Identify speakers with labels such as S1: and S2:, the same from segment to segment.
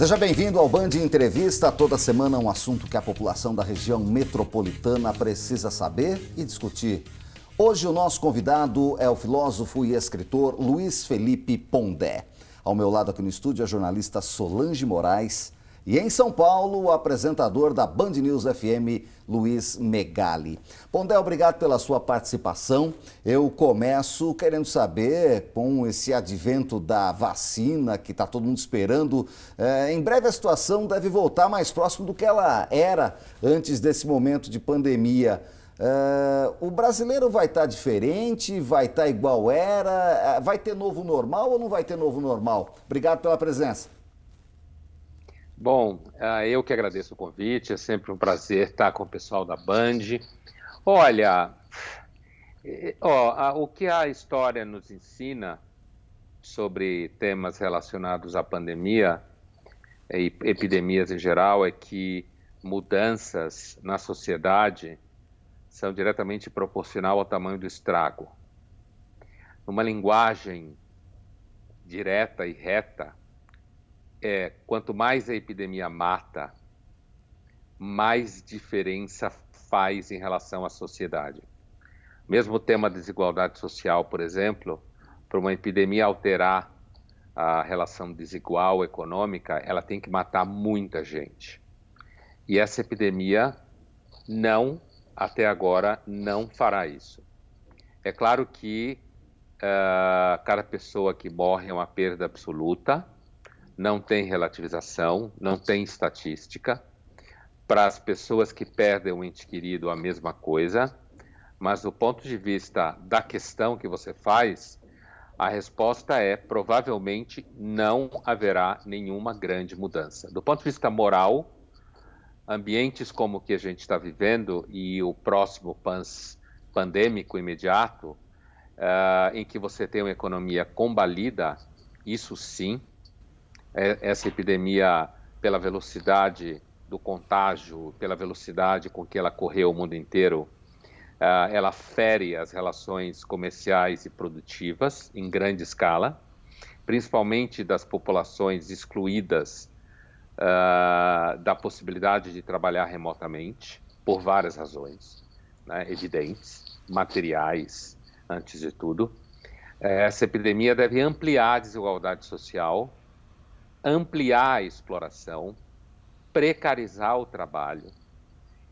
S1: Seja bem-vindo ao Band Entrevista. Toda semana um assunto que a população da região metropolitana precisa saber e discutir. Hoje o nosso convidado é o filósofo e escritor Luiz Felipe Pondé. Ao meu lado aqui no estúdio a jornalista Solange Moraes e em São Paulo o apresentador da Band News FM, Luiz Megali. Pondé, obrigado pela sua participação. Eu começo querendo saber, com esse advento da vacina que está todo mundo esperando, em breve a situação deve voltar mais próximo do que ela era antes desse momento de pandemia. O brasileiro vai estar diferente, vai estar igual era, vai ter novo normal ou não vai ter novo normal? Obrigado pela presença.
S2: Bom, eu que agradeço o convite, é sempre um prazer estar com o pessoal da Band. Olha, o que a história nos ensina sobre temas relacionados à pandemia e epidemias em geral é que mudanças na sociedade são diretamente proporcional ao tamanho do estrago. Numa linguagem direta e reta, quanto mais a epidemia mata, mais diferença faz em relação à sociedade. Mesmo o tema da desigualdade social, por exemplo, para uma epidemia alterar a relação desigual econômica, ela tem que matar muita gente. E essa epidemia até agora, não fará isso. É claro que cada pessoa que morre é uma perda absoluta, não tem relativização, não tem estatística. Para as pessoas que perdem um ente querido, a mesma coisa. Mas do ponto de vista da questão que você faz, a resposta é provavelmente não haverá nenhuma grande mudança. Do ponto de vista moral, ambientes como o que a gente está vivendo e o próximo pandêmico imediato, em que você tem uma economia combalida, isso sim, essa epidemia, pela velocidade do contágio, pela velocidade com que ela correu o mundo inteiro, ela fere as relações comerciais e produtivas em grande escala, principalmente das populações excluídas da possibilidade de trabalhar remotamente, por várias razões, né, evidentes, materiais, antes de tudo. Essa epidemia deve ampliar a desigualdade social, ampliar a exploração, precarizar o trabalho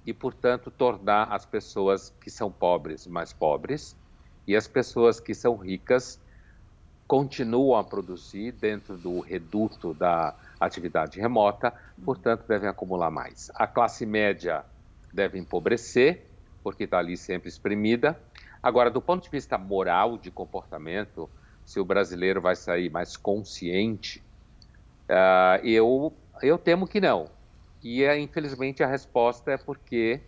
S2: e, portanto, tornar as pessoas que são pobres mais pobres e as pessoas que são ricas continuam a produzir dentro do reduto da atividade remota, portanto, devem acumular mais. A classe média deve empobrecer, porque está ali sempre exprimida. Agora, do ponto de vista moral, de comportamento, se o brasileiro vai sair mais consciente, eu temo que não. E, infelizmente, a resposta é porque,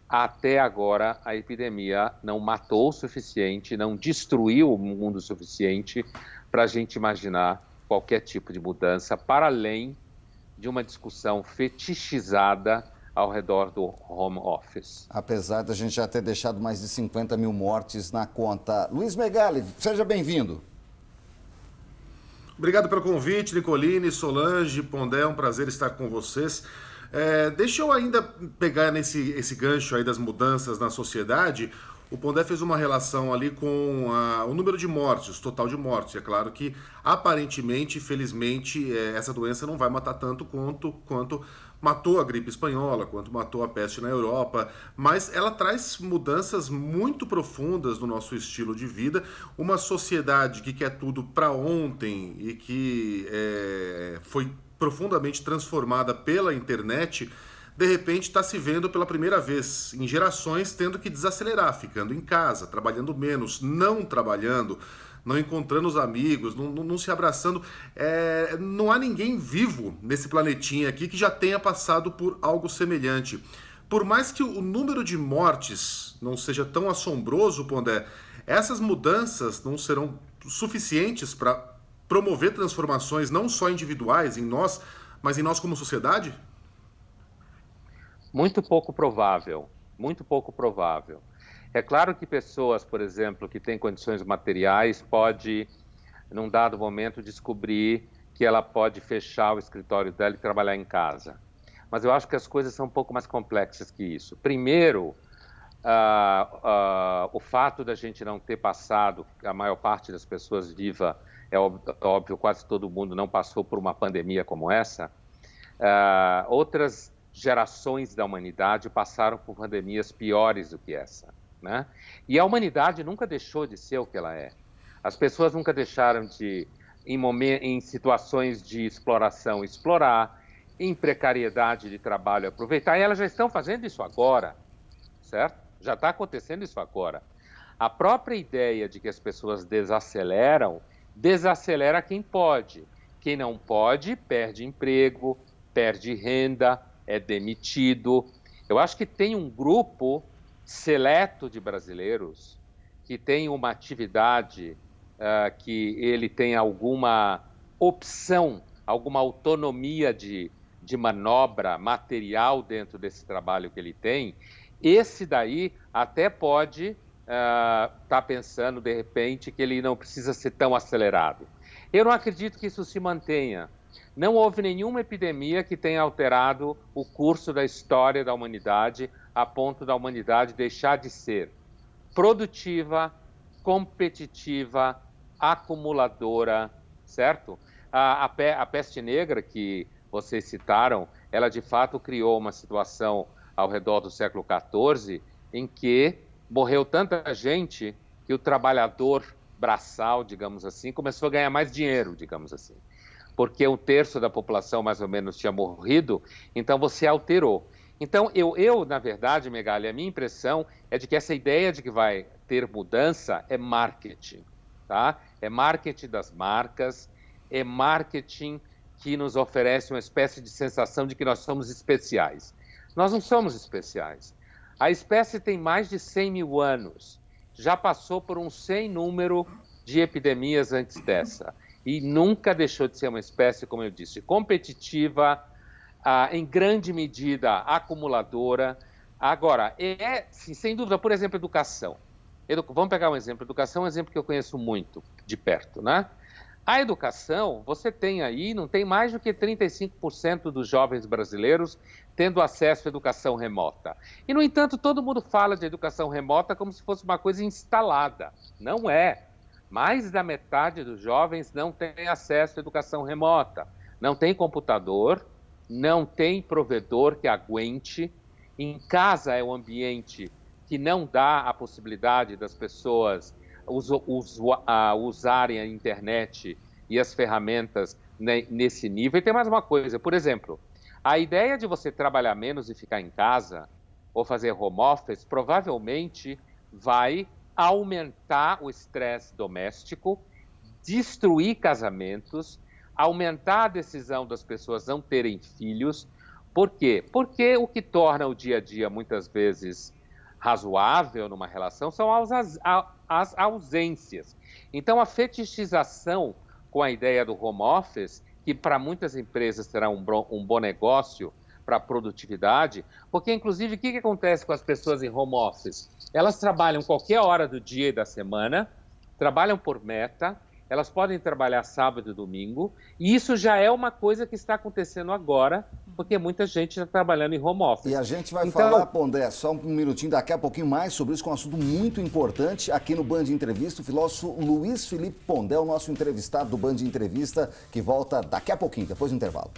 S2: até agora, a epidemia não matou o suficiente, não destruiu o mundo o suficiente para a gente imaginar qualquer tipo de mudança, para além de uma discussão fetichizada ao redor do home office.
S1: Apesar da gente já ter deixado mais de 50 mil mortes na conta. Luiz Megali, seja bem-vindo.
S3: Obrigado pelo convite, Nicoline, Solange, Pondé, é um prazer estar com vocês. Deixa eu ainda pegar esse gancho aí das mudanças na sociedade. O Pondé fez uma relação ali com o número de mortes, total de mortes. É claro que, aparentemente, felizmente, essa doença não vai matar tanto quanto matou a gripe espanhola, quanto matou a peste na Europa, mas ela traz mudanças muito profundas no nosso estilo de vida. Uma sociedade que quer tudo para ontem e que foi profundamente transformada pela internet, de repente está se vendo pela primeira vez em gerações tendo que desacelerar, ficando em casa, trabalhando menos, não trabalhando, não encontrando os amigos, não se abraçando. Não há ninguém vivo nesse planetinha aqui que já tenha passado por algo semelhante. Por mais que o número de mortes não seja tão assombroso, Pondé, essas mudanças não serão suficientes para promover transformações não só individuais em nós, mas em nós como sociedade?
S2: Muito pouco provável, muito pouco provável. É claro que pessoas, por exemplo, que têm condições materiais, pode, num dado momento, descobrir que ela pode fechar o escritório dela e trabalhar em casa. Mas eu acho que as coisas são um pouco mais complexas que isso. Primeiro, o fato da gente não ter passado, a maior parte das pessoas viva, é óbvio, quase todo mundo não passou por uma pandemia como essa. Outras gerações da humanidade passaram por pandemias piores do que essa, né? E a humanidade nunca deixou de ser o que ela é. As pessoas nunca deixaram de, em situações de exploração, explorar, em precariedade de trabalho, aproveitar. E elas já estão fazendo isso agora, certo? Já está acontecendo isso agora. A própria ideia de que as pessoas desacelera quem pode. Quem não pode, perde emprego, perde renda, é demitido. Eu acho que tem um grupo seleto de brasileiros que tem uma atividade que ele tem alguma opção, alguma autonomia de manobra material dentro desse trabalho que ele tem. Esse daí até pode estar pensando, de repente, que ele não precisa ser tão acelerado. Eu não acredito que isso se mantenha. Não houve nenhuma epidemia que tenha alterado o curso da história da humanidade a ponto da humanidade deixar de ser produtiva, competitiva, acumuladora, certo? A peste negra que vocês citaram, ela de fato criou uma situação ao redor do século XIV em que morreu tanta gente que o trabalhador braçal, digamos assim, começou a ganhar mais dinheiro, digamos assim. Porque 1/3 da população, mais ou menos, tinha morrido, então você alterou. Então, na verdade, Megali, a minha impressão é de que essa ideia de que vai ter mudança é marketing, tá? É marketing das marcas, é marketing que nos oferece uma espécie de sensação de que nós somos especiais. Nós não somos especiais. A espécie tem mais de 100 mil anos, já passou por um sem número de epidemias antes dessa e nunca deixou de ser uma espécie, como eu disse, competitiva, em grande medida acumuladora. Agora, sim, sem dúvida, por exemplo, educação. Vamos pegar um exemplo. Educação é um exemplo que eu conheço muito de perto, né? A educação, você tem aí, não tem mais do que 35% dos jovens brasileiros tendo acesso à educação remota. E, no entanto, todo mundo fala de educação remota como se fosse uma coisa instalada. Não é. Mais da metade dos jovens não tem acesso à educação remota. Não tem computador, não tem provedor que aguente. Em casa é um ambiente que não dá a possibilidade das pessoas usarem a internet e as ferramentas nesse nível. E tem mais uma coisa, por exemplo, a ideia de você trabalhar menos e ficar em casa ou fazer home office provavelmente vai aumentar o estresse doméstico, destruir casamentos, aumentar a decisão das pessoas não terem filhos. Por quê? Porque o que torna o dia a dia muitas vezes razoável numa relação são as ausências. Então, a fetichização com a ideia do home office, que para muitas empresas será um bom negócio para a produtividade, porque, inclusive, o que acontece com as pessoas em home office? Elas trabalham qualquer hora do dia e da semana, trabalham por meta, elas podem trabalhar sábado e domingo, e isso já é uma coisa que está acontecendo agora, porque muita gente está trabalhando em home office.
S1: E a gente vai falar, Pondé, só um minutinho, daqui a pouquinho mais sobre isso, que é um assunto muito importante aqui no Band Entrevista. O filósofo Luiz Felipe Pondé, o nosso entrevistado do Band Entrevista, que volta daqui a pouquinho, depois do intervalo.